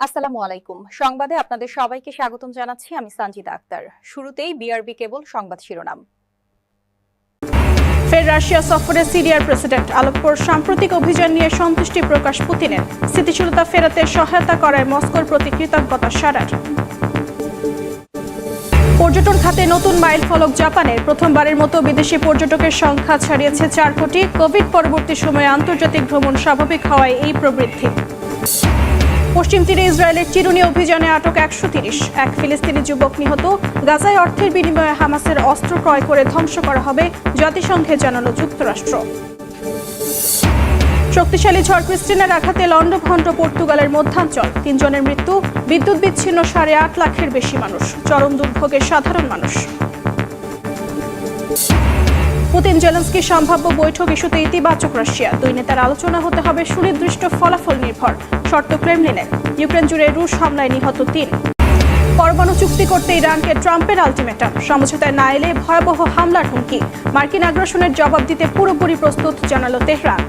আসসালামু আলাইকুম। সংবাদে আপনাদের সবাইকে স্বাগতম জানাচ্ছি আমি সানজিদা আক্তার। শুরুতেই বিআরবি কেবল সংবাদ শিরোনাম। ফের রাশিয়া সফরে সিরিয়ার প্রেসিডেন্ট। আলেপ্পোর সাম্প্রতিক অভিযান নিয়ে সন্তুষ্টি প্রকাশ পুতিনের। স্থিতিশীলতা ফেরাতে সহায়তা করায় মস্কোর প্রতি কৃতজ্ঞতা সারার। পর্যটন খাতে নতুন মাইল ফলক জাপানের। প্রথমবারের মতো বিদেশি পর্যটকের সংখ্যা ছাড়িয়েছে ৪ কোটি। কোভিড পরবর্তী সময়ে আন্তর্জাতিক ভ্রমণ স্বাভাবিক হওয়ায় এই প্রবৃদ্ধি। পশ্চিম তীরে ইসরায়েলের চিরুনি অভিযানে আটক ১৩০। এক ফিলিস্তিনি যুবক নিহত। গাজায় অর্থের বিনিময়ে হামাসের অস্ত্র ক্রয় করে ধ্বংস করা হবে, জাতিসংঘে জানালো যুক্তরাষ্ট্র। শক্তিশালী ঝড় ক্রিস্টিনার আঘাতে লন্ডভন্ড পর্তুগালের মধ্যাঞ্চল। ৩ জনের মৃত্যু, বিদ্যুৎ বিচ্ছিন্ন ৮.৫ লাখের বেশি মানুষ। চরম দুর্ভোগে সাধারণ মানুষ। পুতিন জেলেনস্কি সম্ভাব্য বৈঠক ইস্যুতে ইতিবাচক রাশিয়া। দুই নেতার আলোচনা হতে হবে সুনির্দিষ্ট ফলাফল নির্ভর, শর্ত ক্রেমলিনের। ইউক্রেন জুড়ে রুশ হামলায় নিহত ৩। পরমাণু চুক্তি করতে ইরানকে ট্রাম্পের আলটিমেটাম। সমঝোতায় না এলে ভয়াবহ হামলার হুমকি। মার্কিন আগ্রাসনের জবাব দিতে পুরোপুরি প্রস্তুত জানালো তেহরান।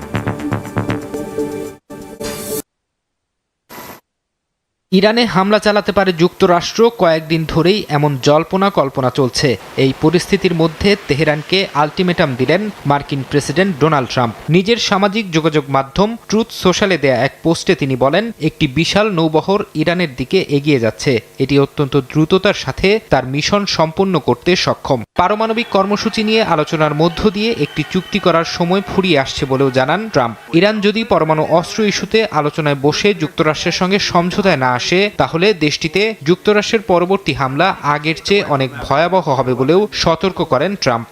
ইরানে হামলা চালাতে পারে যুক্তরাষ্ট্র। কয়েকদিন ধরেই এমন জল্পনা কল্পনা চলছে। এই পরিস্থিতির মধ্যে তেহরানকে আলটিমেটাম দিলেন মার্কিন প্রেসিডেন্ট ডোনাল্ড ট্রাম্প। নিজের সামাজিক যোগাযোগ মাধ্যম ট্রুথ সোশ্যালে দেয়া এক পোস্টে তিনি বলেন, একটি বিশাল নৌবহর ইরানের দিকে এগিয়ে যাচ্ছে। এটি অত্যন্ত দ্রুততার সাথে তার মিশন সম্পন্ন করতে সক্ষম। পারমাণবিক কর্মসূচি নিয়ে আলোচনার মধ্য দিয়ে একটি চুক্তি করার সময় ফুরিয়ে আসছে বলেও জানান ট্রাম্প। ইরান যদি পরমাণু অস্ত্র ইস্যুতে আলোচনায় বসে যুক্তরাষ্ট্রের সঙ্গে সমঝোতায় না আসে, তাহলে দেশটিতে যুক্তরাষ্ট্রের পরবর্তী হামলা আগের চেয়ে অনেক ভয়াবহ হবে বলেও সতর্ক করেন ট্রাম্প।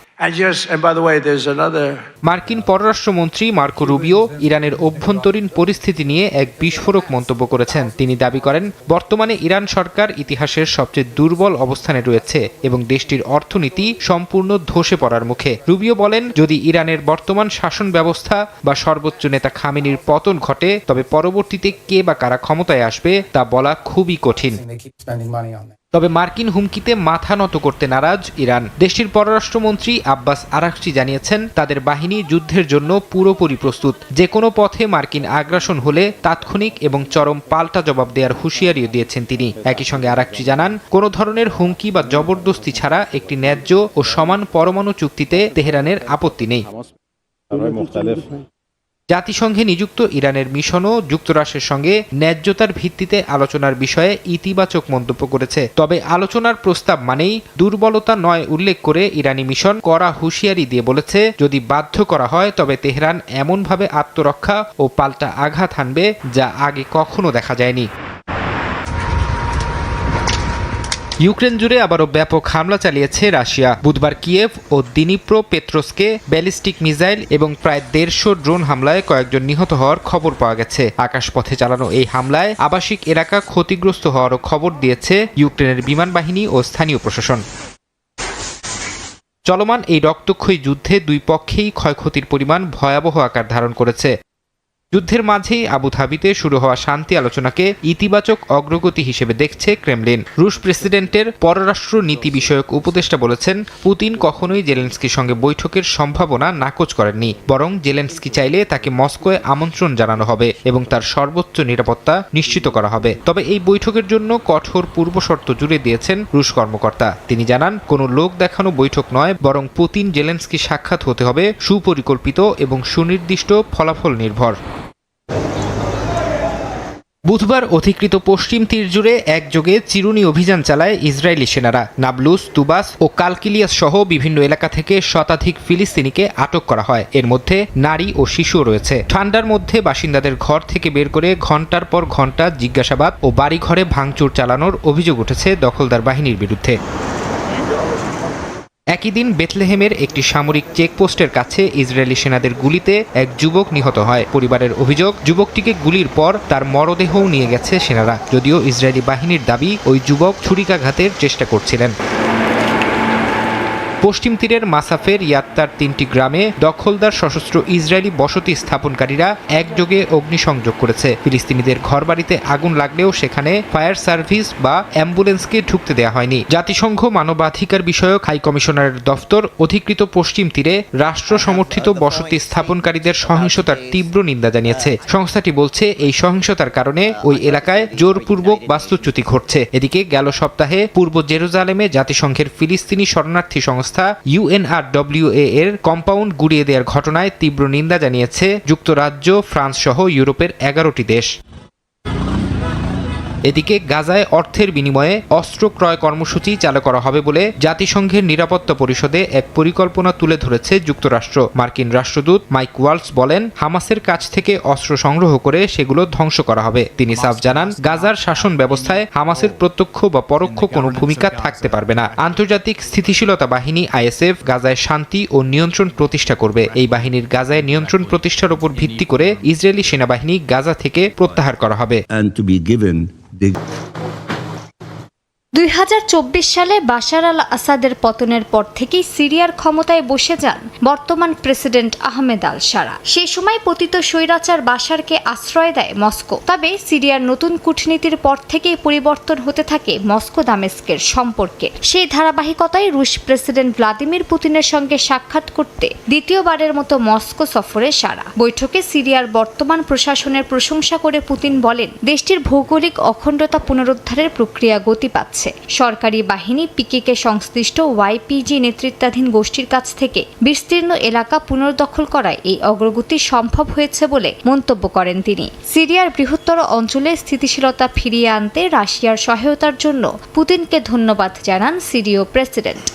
মার্কিন পররাষ্ট্রমন্ত্রী মার্কো রুবিও ইরানের অভ্যন্তরীণ পরিস্থিতি নিয়ে এক বিস্ফোরক মন্তব্য করেছেন। তিনি দাবি করেন, বর্তমানে ইরান সরকার ইতিহাসের সবচেয়ে দুর্বল অবস্থানে রয়েছে এবং দেশটির অর্থনীতি সম্পূর্ণ ধসে পড়ার মুখে। রুবিও বলেন, যদি ইরানের বর্তমান শাসন ব্যবস্থা বা সর্বোচ্চ নেতা খামেনির পতন ঘটে, তবে পরবর্তীতে কে বা কারা ক্ষমতায় আসবে তা বলা খুবই কঠিন। তবে মার্কিন হুমকিতে মাথা নত করতে নারাজ ইরান। দেশটির পররাষ্ট্রমন্ত্রী আব্বাস আরাকচি জানিয়েছেন, তাদের বাহিনী যুদ্ধের জন্য পুরোপুরি প্রস্তুত। যে কোনো পথে মার্কিন আগ্রাসন হলে তাৎক্ষণিক এবং চরম পাল্টা জবাব দেওয়ার হুঁশিয়ারিও দিয়েছেন তিনি। একই সঙ্গে আরাকচি জানান, কোনো ধরনের হুমকি বা জবরদস্তি ছাড়া একটি ন্যায্য ও সমান পরমাণু চুক্তিতে তেহরানের আপত্তি নেই। জাতিসংঘে নিযুক্ত ইরানের মিশনও যুক্তরাষ্ট্রের সঙ্গে ন্যায্যতার ভিত্তিতে আলোচনার বিষয়ে ইতিবাচক মন্তব্য করেছে। তবে আলোচনার প্রস্তাব মানেই দুর্বলতা নয় উল্লেখ করে ইরানি মিশন কড়া হুঁশিয়ারি দিয়ে বলেছে, যদি বাধ্য করা হয় তবে তেহরান এমনভাবে আত্মরক্ষা ও পাল্টা আঘাত হানবে যা আগে কখনো দেখা যায়নি। ইউক্রেন জুড়ে আবারও ব্যাপক হামলা চালিয়েছে রাশিয়া। বুধবার কিয়েভ ও দিনিপ্রো পেট্রোস্কে ব্যালিস্টিক মিসাইল এবং প্রায় 150 ড্রোন হামলায় কয়েকজন নিহত হওয়ার খবর পাওয়া গেছে। আকাশপথে চালানো এই হামলায় আবাসিক এলাকা ক্ষতিগ্রস্ত হওয়ারও খবর দিয়েছে ইউক্রেনের বিমান বাহিনী ও স্থানীয় প্রশাসন। চলমান এই রক্তক্ষয়ী যুদ্ধে দুই পক্ষেই ক্ষয়ক্ষতির পরিমাণ ভয়াবহ আকার ধারণ করেছে। যুদ্ধের মাঝেই আবুধাবিতে শুরু হওয়া শান্তি আলোচনাকে ইতিবাচক অগ্রগতি হিসেবে দেখছে ক্রেমলিন। রুশ প্রেসিডেন্টের পররাষ্ট্র নীতি বিষয়ক উপদেষ্টা বলেছেন, পুতিন কখনোই জেলেনস্কির সঙ্গে বৈঠকের সম্ভাবনা নাকচ করেননি, বরং জেলেনস্কি চাইলে তাকে মস্কোয় আমন্ত্রণ জানানো হবে এবং তার সর্বোচ্চ নিরাপত্তা নিশ্চিত করা হবে। তবে এই বৈঠকের জন্য কঠোর পূর্বশর্ত জুড়ে দিয়েছেন রুশ কর্মকর্তা। তিনি জানান, কোনো লোক দেখানো বৈঠক নয়, বরং পুতিন জেলেনস্কি সাক্ষাৎ হতে হবে সুপরিকল্পিত এবং সুনির্দিষ্ট ফলাফল নির্ভর। বুধবার অধিকৃত পশ্চিম তীর জুড়ে একযোগে চিরুনি অভিযান চালায় ইসরায়েলি সেনারা। নাবলুস, তুবাস ও কালকিলিয়াস সহ বিভিন্ন এলাকা থেকে শতাধিক ফিলিস্তিনিকে আটক করা হয়। এর মধ্যে নারী ও শিশুও রয়েছে। ঠান্ডার মধ্যে বাসিন্দাদের ঘর থেকে বের করে ঘণ্টার পর ঘণ্টা জিজ্ঞাসাবাদ ও বাড়িঘরে ভাঙচুর চালানোর অভিযোগ উঠেছে দখলদার বাহিনীর বিরুদ্ধে। একই দিন বেথলেহেমের একটি সামরিক চেকপোস্টের কাছে ইসরায়েলি সেনাদের গুলিতে এক যুবক নিহত হয়। পরিবারের অভিযোগ, যুবকটিকে গুলির পর তার মরদেহও নিয়ে গেছে সেনারা, যদিও ইসরায়েলি বাহিনীর দাবি ওই যুবক ছুরিকাঘাতের চেষ্টা করছিলেন। পশ্চিম তীরের মাসাফের ইয়াত্তার 3টি গ্রামে দখলদার সশস্ত্র ইসরায়েলি বসতি স্থাপনকারীরা একযোগে অগ্নিসংযোগ করেছে। ফিলিস্তিনিদের ঘরবাড়িতে আগুন লাগলেও সেখানে ফায়ার সার্ভিস বা অ্যাম্বুলেন্সকে ঢুকতে দেওয়া হয়নি। জাতিসংঘ মানবাধিকার বিষয়ক হাই কমিশনারের দফতর অধিকৃত পশ্চিম তীরে রাষ্ট্র সমর্থিত বসতি স্থাপনকারীদের সহিংসতার তীব্র নিন্দা জানিয়েছে। সংস্থাটি বলছে এই সহিংসতার কারণে ওই এলাকায় জোরপূর্বক বাস্তুচ্যুতি ঘটছে। এদিকে গেল সপ্তাহে পূর্ব জেরুজালেমে জাতিসংঘের ফিলিস্তিনি শরণার্থী সংস্থা UNRWA এর কম্পাউন্ড গুড়িয়ে দেওয়ার ঘটনায় তীব্র নিন্দা জানিয়েছে যুক্তরাজ্য, ফ্রান্স সহ ইউরোপের 11টি দেশ। এদিকে গাজায় অর্থের বিনিময়ে অস্ত্র ক্রয় কর্মসূচি চালু করা হবে বলে জাতিসংঘের নিরাপত্তা পরিষদে এক পরিকল্পনা তুলে ধরেছে যুক্তরাষ্ট্র। মার্কিন রাষ্ট্রদূত মাইক ওয়ালস বলেন, হামাসের কাছ থেকে অস্ত্র সংগ্রহ করে সেগুলো ধ্বংস করা হবে। তিনি সাফ জানান, গাজার শাসন ব্যবস্থায় হামাসের প্রত্যক্ষ বা পরোক্ষ কোনো ভূমিকা থাকতে পারবে না। আন্তর্জাতিক স্থিতিশীলতা বাহিনী ISF গাজায় শান্তি ও নিয়ন্ত্রণ প্রতিষ্ঠা করবে। এই বাহিনীর গাজায় নিয়ন্ত্রণ প্রতিষ্ঠার উপর ভিত্তি করে ইসরায়েলি সেনাবাহিনী গাজা থেকে প্রত্যাহার করা হবে। 2024 সালে বাশার আল আসাদের পতনের পর থেকেই সিরিয়ার ক্ষমতায় বসে যান বর্তমান প্রেসিডেন্ট আহমেদ আল সারা। সেই সময় পতিত স্বৈরাচার বাশারকে আশ্রয় দেয় মস্কো। তবে সিরিয়ার নতুন কূটনীতির পর থেকেই পরিবর্তন হতে থাকে মস্কো দামেস্কের সম্পর্কে। সেই ধারাবাহিকতায় রুশ প্রেসিডেন্ট ভ্লাদিমির পুতিনের সঙ্গে সাক্ষাৎ করতে দ্বিতীয়বারের মতো মস্কো সফরে সারা। বৈঠকে সিরিয়ার বর্তমান প্রশাসনের প্রশংসা করে পুতিন বলেন, দেশটির ভৌগোলিক অখণ্ডতা পুনরুদ্ধারের প্রক্রিয়া গতি পাচ্ছে। সরকারি বাহিনী পিকেকে সংশ্লিষ্ট YPG নেতৃত্বাধীন গোষ্ঠীর কাছ থেকে বিস্তীর্ণ এলাকা পুনর্দখল করায় এই অগ্রগতি সম্ভব হয়েছে বলে মন্তব্য করেন তিনি। সিরিয়ার বৃহত্তর অঞ্চলে স্থিতিশীলতা ফিরিয়ে আনতে রাশিয়ার সহায়তার জন্য পুতিনকে ধন্যবাদ জানান সিরীয় প্রেসিডেন্ট।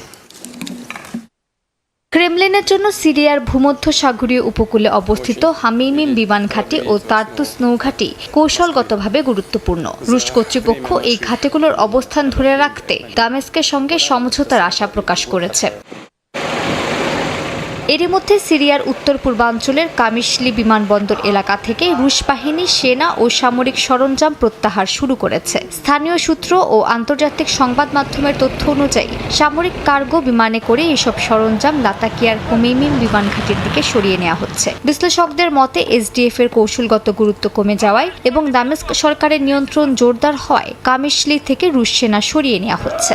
ক্রেমলিনের জন্য সিরিয়ার ভূমধ্যসাগরীয় উপকূলে অবস্থিত হামিমিম বিমান ঘাঁটি ও তার্তুস নৌঘাঁটি কৌশলগতভাবে গুরুত্বপূর্ণ। রুশ কর্তৃপক্ষ এই ঘাঁটিগুলোর অবস্থান ধরে রাখতে দামেস্কের সঙ্গে সমঝোতার আশা প্রকাশ করেছে। এরই মধ্যে সিরিয়ার উত্তর পূর্বাঞ্চলের কামিশলি বিমানবন্দর এলাকা থেকে রুশ বাহিনী সেনা ও সামরিক সরঞ্জাম প্রত্যাহার শুরু করেছে। স্থানীয় সূত্র ও আন্তর্জাতিক সংবাদ মাধ্যমের তথ্য অনুযায়ী সামরিক কার্গো বিমানে করে এসব সরঞ্জাম লাতাকিয়ার হামিমিম বিমান ঘাঁটির দিকে সরিয়ে নেওয়া হচ্ছে। বিশ্লেষকদের মতে SDF এর কৌশলগত গুরুত্ব কমে যাওয়ায় এবং দামেস্ক সরকারের নিয়ন্ত্রণ জোরদার হওয়ায় কামিশলি থেকে রুশ সেনা সরিয়ে নেওয়া হচ্ছে।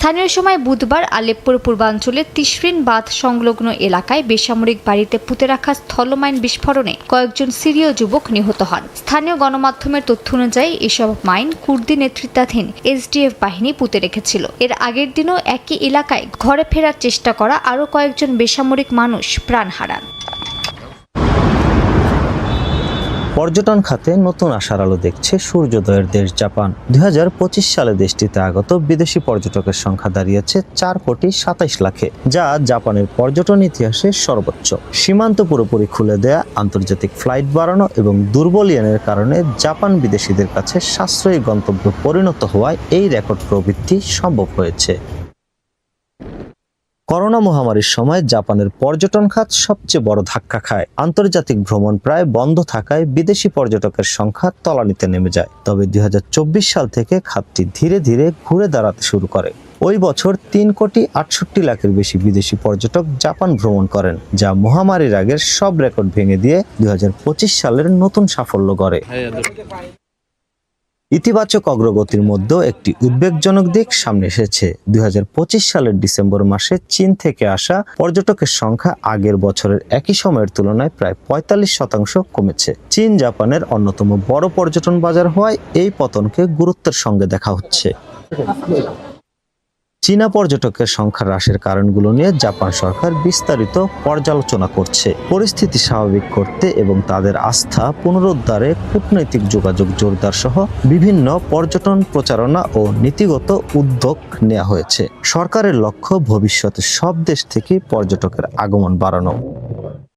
স্থানীয় সময় বুধবার আলেপ্পোর পূর্বাঞ্চলের তিশরিন বাঁধ সংলগ্ন এলাকায় বেসামরিক বাড়িতে পুঁতে রাখা স্থলমাইন বিস্ফোরণে কয়েকজন সিরীয় যুবক নিহত হন। স্থানীয় গণমাধ্যমের তথ্য অনুযায়ী এসব মাইন কুর্দি নেতৃত্বাধীন SDF বাহিনী পুঁতে রেখেছিল। এর আগের দিনও একই এলাকায় ঘরে ফেরার চেষ্টা করা আরও কয়েকজন বেসামরিক মানুষ প্রাণ হারান। পর্যটন খাতে নতুন আশার আলো দেখছে সূর্যোদয়ের দেশ জাপান। 2025 সালে দেশটিতে আগত বিদেশি পর্যটকের সংখ্যা দাঁড়িয়েছে 4,27 লাখে, যা জাপানের পর্যটন ইতিহাসে সর্বোচ্চ। সীমান্ত পুরোপুরি খুলে দেয়া, আন্তর্জাতিক ফ্লাইট বাড়ানো এবং দুর্বল ইয়েনের কারণে জাপান বিদেশিদের কাছে সাশ্রয়ী গন্তব্য পরিণত হওয়ায় এই রেকর্ড প্রবৃদ্ধি সম্ভব হয়েছে। করোনা মহামারীর সময় জাপানের পর্যটন খাত সবচেয়ে বড় ধাক্কা খায়। আন্তর্জাতিক ভ্রমণ প্রায় বন্ধ থাকায় বিদেশি পর্যটকের সংখ্যা তলানিতে নেমে যায়। তবে 2024 সাল থেকে খাতটি ধীরে ধীরে ঘুরে দাঁড়াতে শুরু করে। ওই বছর 3,68 লাখের বেশি বিদেশি পর্যটক জাপান ভ্রমণ করেন, যা মহামারীর আগের সব রেকর্ড ভেঙে দিয়ে 2025 সালের নতুন সাফল্য গড়ে। ইতিবাচক অগ্রগতির মধ্যেও একটি উদ্বেগজনক দিক সামনে এসেছে। 2025 সালের ডিসেম্বর মাসে চীন থেকে আসা পর্যটকের সংখ্যা আগের বছরের একই সময়ের তুলনায় প্রায় 45% কমেছে। চীন জাপানের অন্যতম বড় পর্যটন বাজার হওয়ায় এই পতনকে গুরুত্বের সঙ্গে দেখা হচ্ছে। চীনা পর্যটকের সংখ্যা হ্রাসের কারণগুলো নিয়ে জাপান সরকার বিস্তারিত পর্যালোচনা করছে। পরিস্থিতি স্বাভাবিক করতে এবং তাদের আস্থা পুনরুদ্ধারে কূটনৈতিক যোগাযোগ জোরদার সহ বিভিন্ন পর্যটন প্রচারণা ও নীতিগত উদ্যোগ নেওয়া হয়েছে। সরকারের লক্ষ্য ভবিষ্যতে সব দেশ থেকে পর্যটকের আগমন বাড়ানো।